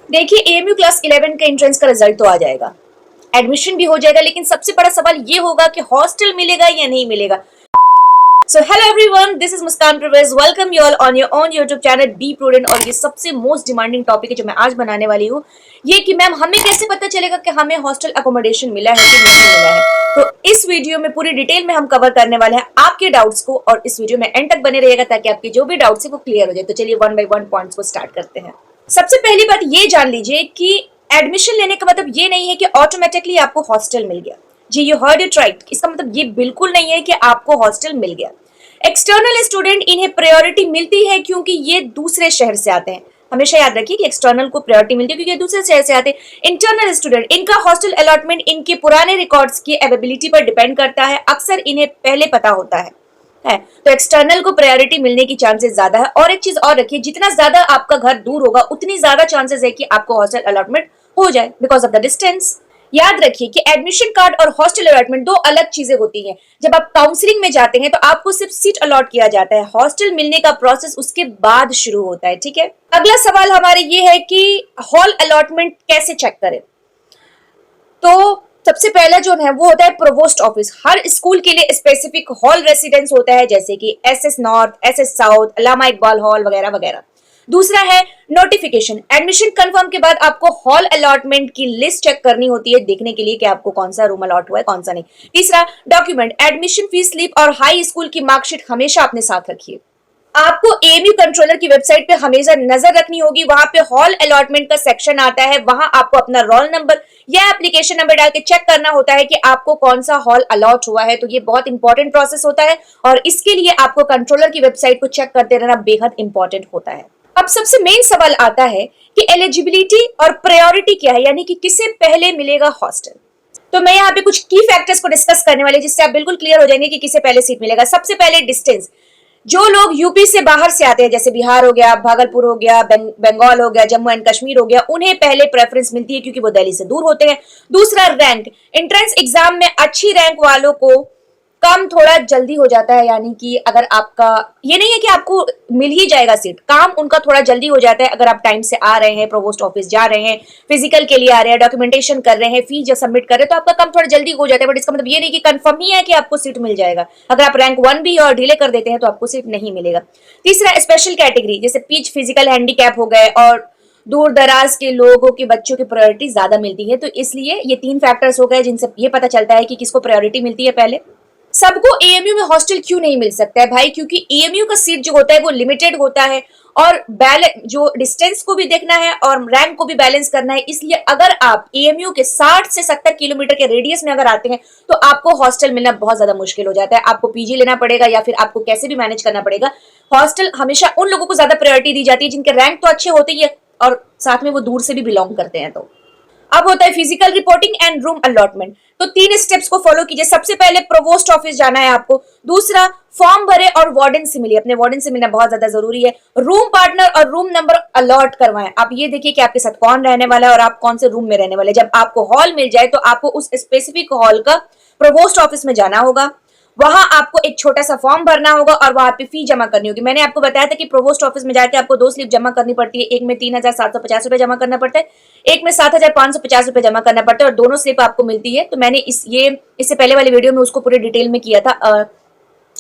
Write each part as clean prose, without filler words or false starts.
देखिए, AMU class 11 का entrance का रिजल्ट तो आ जाएगा, एडमिशन भी हो जाएगा, लेकिन सबसे बड़ा सवाल ये होगा कि हॉस्टल मिलेगा या नहीं मिलेगा। So hello everyone, this is Muskan Parvez. Welcome you all on your own YouTube channel be prudent. और ये सबसे मोस्ट डिमांडिंग टॉपिक है जो मैं आज बनाने वाली हूँ, ये कि मैम हमें कैसे पता चलेगा कि हमें हॉस्टल अकोमोडेशन मिला है कि नहीं मिला है। तो इस वीडियो में पूरी डिटेल में हम कवर करने वाले हैं आपके डाउट्स को, और इस वीडियो में एंड तक बने रहिएगा ताकि आपके जो भी डाउट्स है वो क्लियर हो जाए। तो चलिए वन बाय वन पॉइंट्स को स्टार्ट करते हैं। सबसे पहली बात ये जान लीजिए कि एडमिशन लेने का मतलब ये नहीं है कि ऑटोमेटिकली आपको हॉस्टल मिल गया। जी, यू हर्ड इट राइट। इसका मतलब ये बिल्कुल नहीं है कि आपको हॉस्टल मिल गया। एक्सटर्नल स्टूडेंट इन्हें प्रायोरिटी मिलती है क्योंकि ये दूसरे शहर से आते हैं। हमेशा याद रखिए कि एक्सटर्नल को प्रायोरिटी मिलती है क्योंकि ये दूसरे शहर से आते हैं। इंटरनल स्टूडेंट, इनका हॉस्टल अलॉटमेंट इनके पुराने रिकॉर्ड्स की अवेलेबिलिटी पर डिपेंड करता है। अक्सर इन्हें पहले पता होता है। तो एक्सटर्नल को प्रायोरिटी मिलने की चांसेस ज्यादा है। और एक चीज और रखिए, जितना ज्यादा आपका घर दूर होगा उतनी ज्यादा चांसेस है कि आपको हॉस्टल अलॉटमेंट हो जाए बिकॉज ऑफ द डिस्टेंस। याद रखिए कि एडमिशन कार्ड और हॉस्टल अलॉटमेंट दो अलग चीजें होती हैं। जब आप काउंसलिंग में जाते हैं तो आपको सिर्फ सीट अलॉट किया जाता है, हॉस्टल मिलने का प्रोसेस उसके बाद शुरू होता है। ठीक है, अगला सवाल हमारे ये है कि हॉल अलॉटमेंट कैसे चेक करें। तो सबसे पहला जो है वो होता है प्रोवोस्ट ऑफिस। हर स्कूल के लिए स्पेसिफिक हॉल रेसिडेंस होता है, जैसे कि एसएस नॉर्थ, एसएस साउथ, अल्लामा इकबाल हॉल वगैरह वगैरह। दूसरा है नोटिफिकेशन। एडमिशन कंफर्म के बाद आपको हॉल अलॉटमेंट की लिस्ट चेक करनी होती है देखने के लिए कि आपको कौन सा रूम अलॉट हुआ है कौन सा नहीं। तीसरा डॉक्यूमेंट, एडमिशन फीस स्लिप और हाई स्कूल की मार्कशीट हमेशा अपने साथ रखिए। आपको एएमयू कंट्रोलर की वेबसाइट पे हमेशा नजर रखनी होगी। वहां पे हॉल अलॉटमेंट का सेक्शन आता है, वहां आपको अपना रोल नंबर या एप्लीकेशन नंबर डाल के चेक करना होता है कि आपको कौन सा हॉल अलॉट हुआ है। तो ये बहुत इंपॉर्टेंट प्रोसेस होता है और इसके लिए आपको कंट्रोलर की वेबसाइट को चेक करते रहना बेहद इंपॉर्टेंट होता है। अब सबसे मेन सवाल आता है कि एलिजिबिलिटी और प्रायोरिटी क्या है, यानी कि किसे पहले मिलेगा हॉस्टल। तो मैं यहाँ पे कुछ की फैक्टर्स को डिस्कस करने वाली जिससे आप बिल्कुल क्लियर हो जाएंगे कि किसे पहले सीट मिलेगा। सबसे पहले डिस्टेंस। जो लोग यूपी से बाहर से आते हैं, जैसे बिहार हो गया, भागलपुर हो गया, बंगाल हो गया, जम्मू एंड कश्मीर हो गया, उन्हें पहले प्रेफरेंस मिलती है क्योंकि वो दिल्ली से दूर होते हैं। दूसरा रैंक। एंट्रेंस एग्जाम में अच्छी रैंक वालों को काम थोड़ा जल्दी हो जाता है, यानी कि अगर आपका ये नहीं है कि आपको मिल ही जाएगा सीट, काम उनका थोड़ा जल्दी हो जाता है अगर आप टाइम से आ रहे हैं, प्रोवोस्ट ऑफिस जा रहे हैं, फिजिकल के लिए आ रहे हैं, डॉक्यूमेंटेशन कर रहे हैं, फी जब सबमिट कर रहे हैं तो आपका काम थोड़ा जल्दी हो जाता है। बट इसका मतलब ये नहीं कि कंफर्म ही है कि आपको सीट मिल जाएगा। अगर आप रैंक 1 भी और डिले कर देते हैं तो आपको सीट नहीं मिलेगा। तीसरा स्पेशल कैटेगरी, जैसे पीच फिजिकल हैंडीकैप हो गए और दूर दराज के लोगों के बच्चों की प्रायोरिटी ज्यादा मिलती है। तो इसलिए ये 3 फैक्टर्स हो गए जिनसे ये पता चलता है कि किसको प्रायोरिटी मिलती है पहले। सबको एएमयू में हॉस्टल क्यों नहीं मिल सकता है भाई, क्योंकि एएमयू का सीट जो होता है वो लिमिटेड होता है और बैलेंस जो डिस्टेंस को भी देखना है और रैंक को भी बैलेंस करना है। इसलिए अगर आप एएमयू के 60 से 70 किलोमीटर के रेडियस में अगर आते हैं तो आपको हॉस्टल मिलना बहुत ज्यादा मुश्किल हो जाता है। आपको पीजी लेना पड़ेगा या फिर आपको कैसे भी मैनेज करना पड़ेगा। हॉस्टल हमेशा उन लोगों को ज्यादा प्रायोरिटी दी जाती है जिनके रैंक तो अच्छे होते ही है और साथ में वो दूर से भी बिलोंग करते हैं। तो अब होता है physical reporting and room allotment. तो 3 स्टेप्स को फॉलो कीजिए। सबसे पहले प्रोवोस्ट ऑफिस जाना है आपको। दूसरा फॉर्म भरे और वार्डन से मिलिए, अपने वार्डन से मिलना बहुत ज्यादा जरूरी है। रूम पार्टनर और रूम नंबर अलॉट करवाएं। आप ये देखिए कि आपके साथ कौन रहने वाला है और आप कौन से रूम में रहने वाले। जब आपको हॉल मिल जाए तो आपको उस स्पेसिफिक हॉल का प्रोवोस्ट ऑफिस में जाना होगा। वहां आपको एक छोटा सा फॉर्म भरना होगा और वहां पे फी जमा करनी होगी। मैंने आपको बताया था कि प्रोवोस्ट ऑफिस में जाके आपको 2 स्लिप जमा करनी पड़ती है। एक में 3,750 रुपए जमा करना पड़ता है, एक में 7,550 रुपए जमा करना पड़ता है और दोनों स्लिप आपको मिलती है। तो मैंने इससे पहले वाली वीडियो में उसको पूरे डिटेल में किया था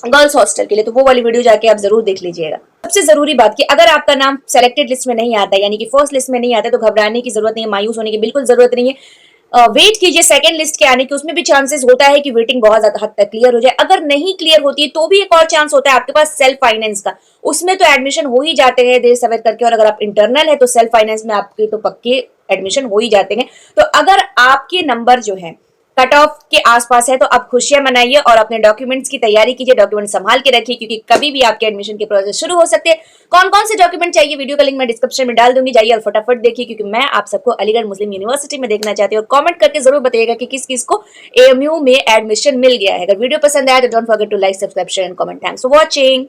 गर्ल्स हॉस्टल के लिए, तो वो वाली वीडियो जाके आप जरूर देख लीजिएगा। सबसे जरूरी बात कि अगर आपका नाम सेलेक्टेड लिस्ट में नहीं आता, यानी कि फर्स्ट लिस्ट में नहीं आता, तो घबराने की जरूरत नहीं है, मायूस होने की बिल्कुल जरूरत नहीं है। वेट कीजिए सेकंड लिस्ट के आने की, उसमें भी चांसेस होता है कि वेटिंग बहुत ज्यादा हद तक क्लियर हो जाए। अगर नहीं क्लियर होती है तो भी एक और चांस होता है आपके पास सेल्फ फाइनेंस का। उसमें तो एडमिशन हो ही जाते हैं देर सवेर करके, और अगर आप इंटरनल है तो सेल्फ फाइनेंस में आपके तो पक्के एडमिशन हो ही जाते हैं। तो अगर आपके नंबर जो है कट ऑफ के आसपास है तो आप खुशियां मनाइए और अपने डॉक्यूमेंट्स की तैयारी कीजिए। डॉक्यूमेंट संभाल के रखिए क्योंकि कभी भी आपके एडमिशन के प्रोसेस शुरू हो सकते हैं। कौन कौन से डॉक्यूमेंट चाहिए, वीडियो का लिंक मैं डिस्क्रिप्शन में डाल दूंगी, जाइए और फटाफट देखिए क्योंकि मैं आप सबको अलीगढ़ मुस्लिम यूनिवर्सिटी में देखना चाहती हूँ। और कमेंट करके जरूर बताइएगा कि किस किस को एएमयू में एडमिशन मिल गया है। अगर वीडियो पसंद आया तो don't forget to like, subscribe, share and comment. Thanks for watching.